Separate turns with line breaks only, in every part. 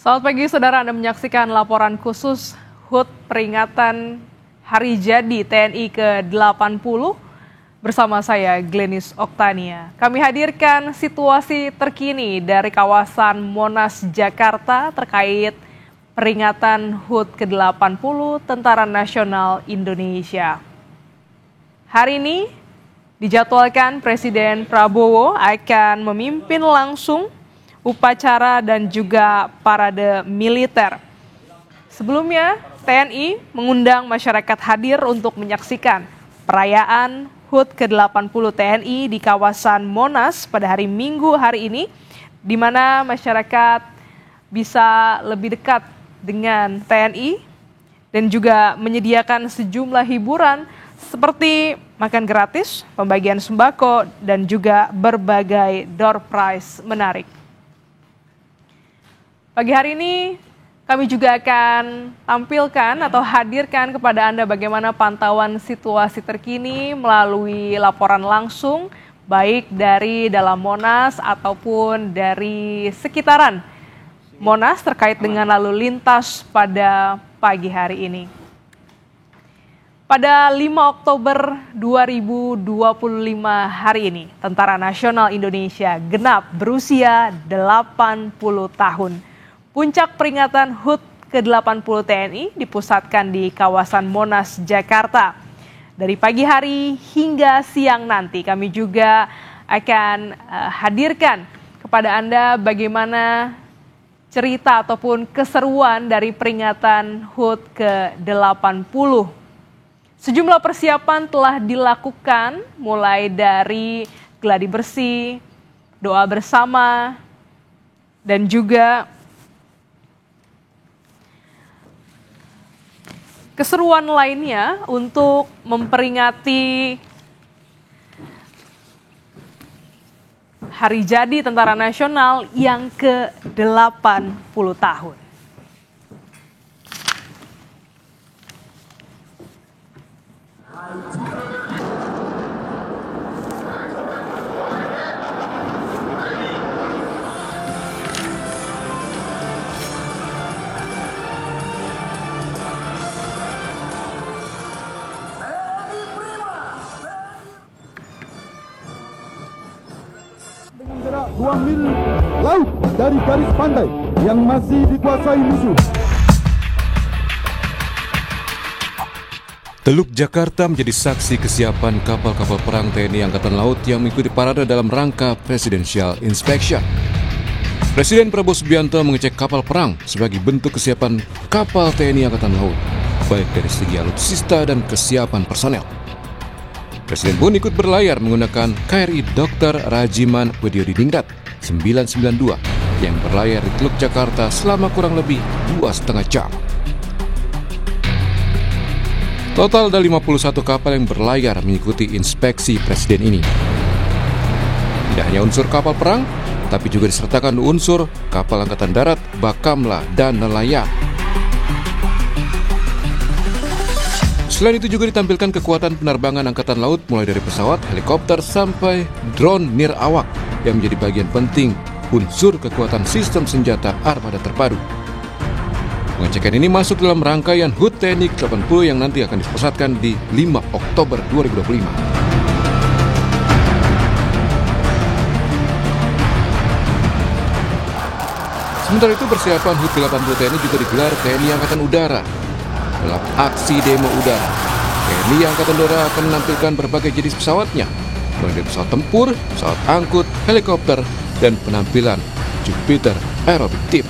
Selamat pagi saudara, Anda menyaksikan laporan khusus HUT peringatan Hari Jadi TNI ke-80 bersama saya Glenis Oktania. Kami hadirkan situasi terkini dari kawasan Monas, Jakarta terkait peringatan HUT ke-80 Tentara Nasional Indonesia. Hari ini dijadwalkan Presiden Prabowo akan memimpin langsung upacara dan juga parade militer. Sebelumnya, TNI mengundang masyarakat hadir untuk menyaksikan perayaan HUT ke-80 TNI di kawasan Monas pada hari Minggu hari ini, di mana masyarakat bisa lebih dekat dengan TNI dan juga menyediakan sejumlah hiburan seperti makan gratis, pembagian sembako, dan juga berbagai door prize menarik. Pagi hari ini kami juga akan tampilkan atau hadirkan kepada Anda bagaimana pantauan situasi terkini melalui laporan langsung baik dari dalam Monas ataupun dari sekitaran Monas terkait dengan lalu lintas pada pagi hari ini. Pada 5 Oktober 2025 hari ini, Tentara Nasional Indonesia genap berusia 80 tahun. Puncak peringatan HUT ke-80 TNI dipusatkan di kawasan Monas, Jakarta. Dari pagi hari hingga siang nanti kami juga akan hadirkan kepada Anda bagaimana cerita ataupun keseruan dari peringatan HUT ke-80. Sejumlah persiapan telah dilakukan mulai dari gladi bersih, doa bersama, dan juga keseruan lainnya untuk memperingati Hari Jadi Tentara Nasional yang ke-80 tahun.
Dengan jarak 2 mil laut dari garis pantai yang masih dikuasai musuh.
Teluk Jakarta menjadi saksi kesiapan kapal-kapal perang TNI Angkatan Laut yang mengikuti parade dalam rangka Presidential Inspection. Presiden Prabowo Subianto mengecek kapal perang sebagai bentuk kesiapan kapal TNI Angkatan Laut, baik dari segi alutsista dan kesiapan personel. Presiden pun ikut berlayar menggunakan KRI Dr. Rajiman Widyodiningrat 992 yang berlayar di Teluk Jakarta selama kurang lebih 2,5 jam. Total ada 51 kapal yang berlayar mengikuti inspeksi Presiden ini. Tidak hanya unsur kapal perang, tapi juga disertakan unsur kapal Angkatan Darat, Bakamla, dan nelayan. Selain itu juga ditampilkan kekuatan penerbangan Angkatan Laut mulai dari pesawat, helikopter, sampai drone nirawak yang menjadi bagian penting unsur kekuatan sistem senjata armada terpadu. Pengecekan ini masuk dalam rangkaian HUT TNI ke-80 yang nanti akan dipusatkan di 5 Oktober 2025. Sementara itu persiapan HUT ke-80 TNI juga digelar TNI Angkatan Udara. Dalam aksi demo udara, TNI Angkatan Udara akan menampilkan berbagai jenis pesawatnya, mulai dari pesawat tempur, pesawat angkut, helikopter, dan penampilan Jupiter Aerobic Team.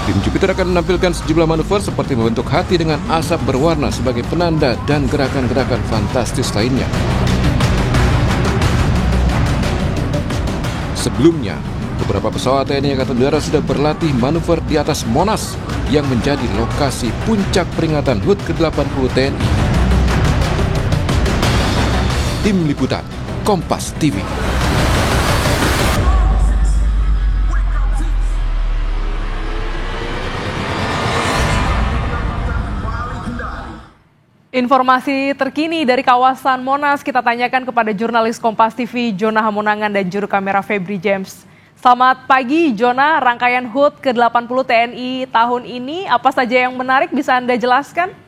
Tim Jupiter akan menampilkan sejumlah manuver seperti membentuk hati dengan asap berwarna sebagai penanda dan gerakan-gerakan fantastis lainnya. Sebelumnya, beberapa pesawat TNI Angkatan Udara sudah berlatih manuver di atas Monas yang menjadi lokasi puncak peringatan HUT ke-80 TNI. Tim Liputan, Kompas TV.
Informasi terkini dari kawasan Monas kita tanyakan kepada jurnalis Kompas TV Jona Hamonangan dan juru kamera Febri James. Selamat pagi Jona, rangkaian HUT ke-80 TNI tahun ini apa saja yang menarik bisa Anda jelaskan?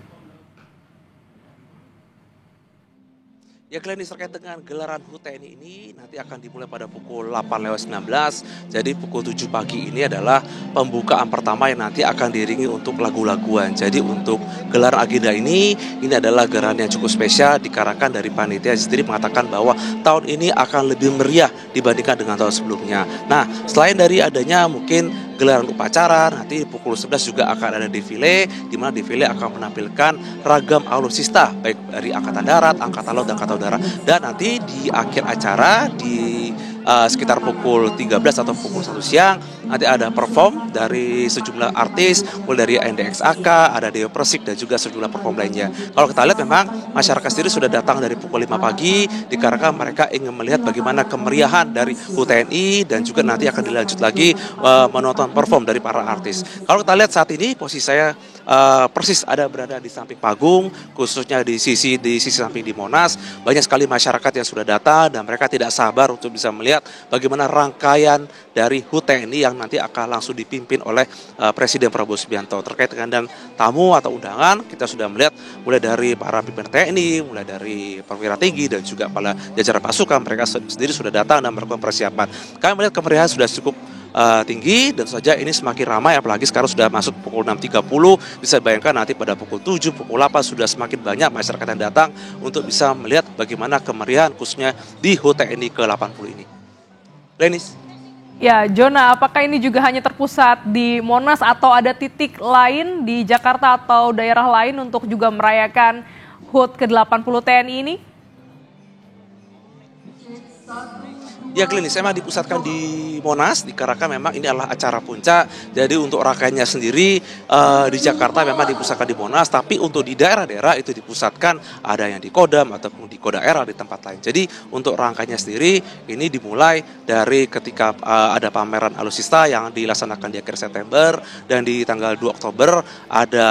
Ya Glenis, terkait dengan gelaran HUT TNI ini nanti akan dimulai pada pukul 8.19. Jadi pukul 7 pagi ini adalah pembukaan pertama yang nanti akan diiringi untuk lagu-laguan. Jadi untuk gelaran agenda ini adalah gelaran yang cukup spesial dikarenakan dari panitia sendiri mengatakan bahwa tahun ini akan lebih meriah dibandingkan dengan tahun sebelumnya. Nah, selain dari adanya mungkin gelaran upacara, nanti pukul 11 juga akan ada defile, di mana defile akan menampilkan ragam alutsista baik dari Angkatan Darat, Angkatan Laut, dan Angkatan Udara. Dan nanti di akhir acara di sekitar pukul 13 atau pukul 1 siang nanti ada perform dari sejumlah artis, mulai dari NDXAK, ada Dewa Persik, dan juga sejumlah perform lainnya. Kalau kita lihat memang masyarakat sendiri sudah datang dari pukul 5 pagi dikarenakan mereka ingin melihat bagaimana kemeriahan dari HUT TNI dan juga nanti akan dilanjut lagi menonton perform dari para artis. Kalau kita lihat saat ini posisi saya persis ada berada di samping panggung, khususnya di sisi samping di Monas. Banyak sekali masyarakat yang sudah datang dan mereka tidak sabar untuk bisa melihat bagaimana rangkaian dari HUT TNI yang nanti akan langsung dipimpin oleh Presiden Prabowo Subianto. Terkait dengan tamu atau undangan, kita sudah melihat mulai dari para pimpinan TNI, mulai dari perwira tinggi dan juga para jajaran pasukan, mereka sendiri sudah datang dan melakukan persiapan. Kami melihat kemeriahan sudah cukup tinggi dan saja ini semakin ramai, apalagi sekarang sudah masuk pukul 6.30, bisa bayangkan nanti pada pukul 7, pukul 8 sudah semakin banyak masyarakat yang datang untuk bisa melihat bagaimana kemeriahan khususnya di HUT TNI ke-80 ini. Lenis.
Ya, Jona, apakah ini juga hanya terpusat di Monas atau ada titik lain di Jakarta atau daerah lain untuk juga merayakan HUT ke-80 TNI ini?
Ya Glenis, memang dipusatkan di Monas, dikarenakan memang ini adalah acara puncak. Jadi untuk rangkaiannya sendiri di Jakarta memang dipusatkan di Monas, tapi untuk di daerah-daerah itu dipusatkan ada yang di Kodam ataupun di Kodaerah di tempat lain. Jadi untuk rangkaiannya sendiri ini dimulai dari ketika ada pameran alutsista yang dilaksanakan di akhir September, dan di tanggal 2 Oktober ada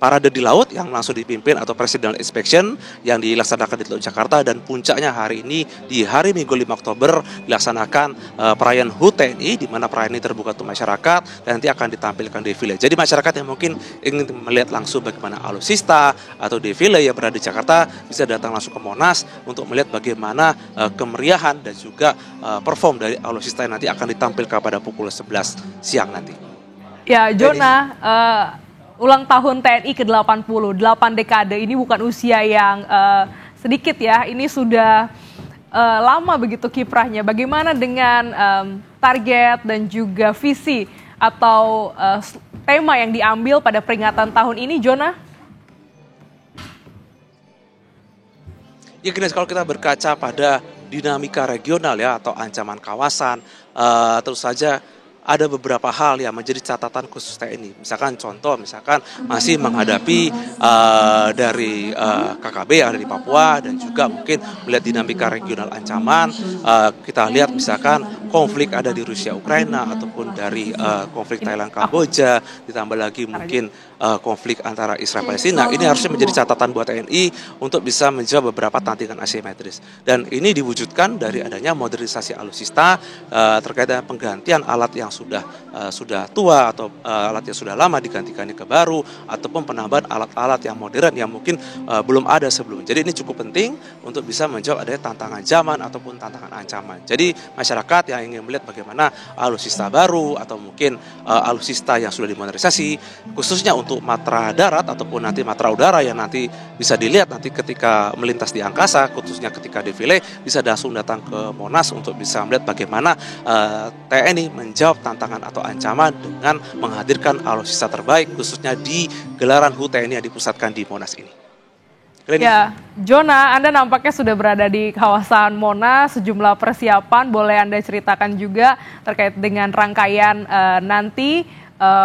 parade di laut yang langsung dipimpin atau Presidential Inspection yang dilaksanakan di Teluk Jakarta, dan puncaknya hari ini di hari Minggu 5 Oktober dilaksanakan perayaan HUT TNI, di mana perayaan ini terbuka untuk masyarakat dan nanti akan ditampilkan defile. Jadi masyarakat yang mungkin ingin melihat langsung bagaimana alutsista atau defile yang berada di Jakarta bisa datang langsung ke Monas untuk melihat bagaimana kemeriahan dan juga perform dari alutsista yang nanti akan ditampilkan pada pukul 11 siang nanti.
Ya, Jona, ulang tahun TNI ke-80, 8 dekade ini bukan usia yang sedikit ya, ini sudah lama begitu kiprahnya. Bagaimana dengan target dan juga visi atau tema yang diambil pada peringatan tahun ini, Jona?
Ya Glenis, kalau kita berkaca pada dinamika regional ya atau ancaman kawasan, terus saja ada beberapa hal yang menjadi catatan khusus TNI. Misalkan contoh, masih menghadapi dari KKB yang ada di Papua, dan juga mungkin melihat dinamika regional ancaman. Kita lihat misalkan konflik ada di Rusia Ukraina, ataupun dari konflik Thailand Kamboja, ditambah lagi mungkin konflik antara Israel Palestina. Ini harusnya menjadi catatan buat TNI untuk bisa menjawab beberapa tantangan asimetris. Dan ini diwujudkan dari adanya modernisasi alutsista terkait dengan penggantian alat yang sudah tua atau alat yang sudah lama digantikan ke baru, ataupun penambahan alat-alat yang modern yang mungkin belum ada sebelumnya. Jadi ini cukup penting untuk bisa menjawab adanya tantangan zaman ataupun tantangan ancaman. Jadi masyarakat yang ingin melihat bagaimana alutsista baru atau mungkin alutsista yang sudah dimodernisasi, khususnya untuk matra darat ataupun nanti matra udara yang nanti bisa dilihat nanti ketika melintas di angkasa, khususnya ketika defile, bisa langsung datang ke Monas untuk bisa melihat bagaimana TNI menjawab tantangan atau ancaman dengan menghadirkan alutsista terbaik khususnya di gelaran HUT TNI yang dipusatkan di Monas ini.
Ya, Jona, Anda nampaknya sudah berada di kawasan Monas, sejumlah persiapan boleh Anda ceritakan juga terkait dengan rangkaian nanti,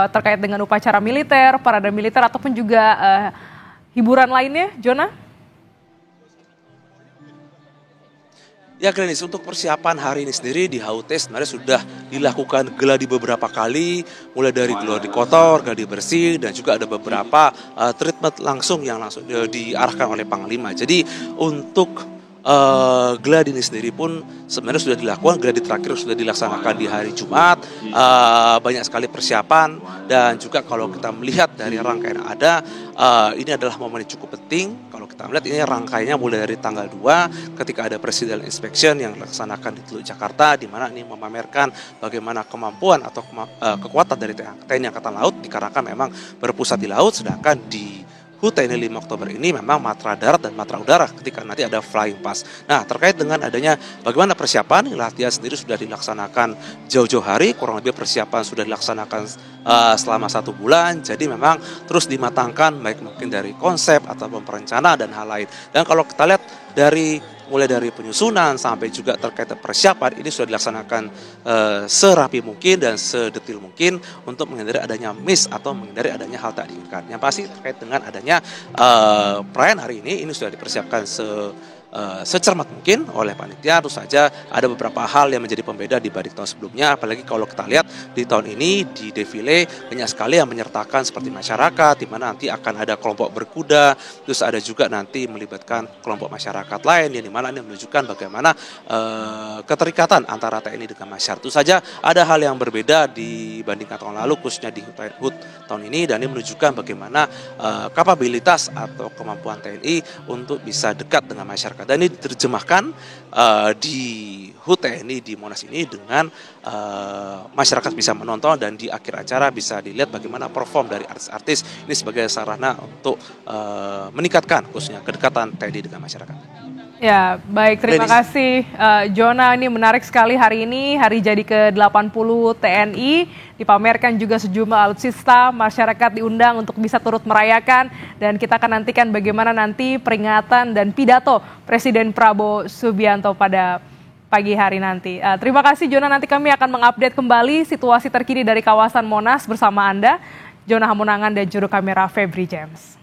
terkait dengan upacara militer, parade militer, ataupun juga hiburan lainnya, Jona?
Ya Glenis, untuk persiapan hari ini sendiri di HUT sebenarnya sudah dilakukan gladi beberapa kali, mulai dari gladi kotor, gladi bersih, dan juga ada beberapa treatment langsung yang langsung diarahkan oleh Panglima. Jadi untuk gladi ini sendiri pun sebenarnya sudah dilakukan, gladi terakhir sudah dilaksanakan di hari Jumat, banyak sekali persiapan, dan juga kalau kita melihat dari rangkaian yang ada, ini adalah momen yang cukup penting. Kalau kita melihat ini rangkaiannya mulai dari tanggal 2 ketika ada Presidential Inspection yang dilaksanakan di Teluk Jakarta, di mana ini memamerkan bagaimana kemampuan atau kekuatan dari TNI Angkatan Laut dikarenakan memang berpusat di laut, sedangkan di HUT TNI 5 Oktober ini memang matra darat dan matra udara ketika nanti ada flying pass. Nah, terkait dengan adanya bagaimana persiapan, latihan sendiri sudah dilaksanakan jauh-jauh hari, kurang lebih persiapan sudah dilaksanakan selama 1 bulan, jadi memang terus dimatangkan baik mungkin dari konsep ataupun perencanaan dan hal lain. Dan kalau kita lihat mulai dari penyusunan sampai juga terkait persiapan ini sudah dilaksanakan serapi mungkin dan sedetil mungkin untuk menghindari adanya miss atau menghindari adanya hal tak diinginkan. Yang pasti terkait dengan adanya perayaan hari ini sudah dipersiapkan secermat mungkin oleh panitia. Tentu saja ada beberapa hal yang menjadi pembeda dibanding tahun sebelumnya, apalagi kalau kita lihat di tahun ini di defile banyak sekali yang menyertakan seperti masyarakat, di mana nanti akan ada kelompok berkuda, terus ada juga nanti melibatkan kelompok masyarakat lain yang dimana ini menunjukkan bagaimana keterikatan antara TNI dengan masyarakat. Itu saja ada hal yang berbeda dibandingkan tahun lalu, khususnya di HUT tahun ini, dan ini menunjukkan bagaimana kapabilitas atau kemampuan TNI untuk bisa dekat dengan masyarakat. Dan ini diterjemahkan di HUT TNI di Monas ini dengan masyarakat bisa menonton dan di akhir acara bisa dilihat bagaimana perform dari artis-artis ini sebagai sarana untuk meningkatkan khususnya kedekatan TNI dengan masyarakat.
Ya, baik, terima kasih Jona. Ini menarik sekali hari ini, hari jadi ke-80 TNI, dipamerkan juga sejumlah alutsista, masyarakat diundang untuk bisa turut merayakan, dan kita akan nantikan bagaimana nanti peringatan dan pidato Presiden Prabowo Subianto pada pagi hari nanti. Terima kasih Jona, nanti kami akan mengupdate kembali situasi terkini dari kawasan Monas bersama Anda, Jona Hamunangan dan juru kamera Febri James.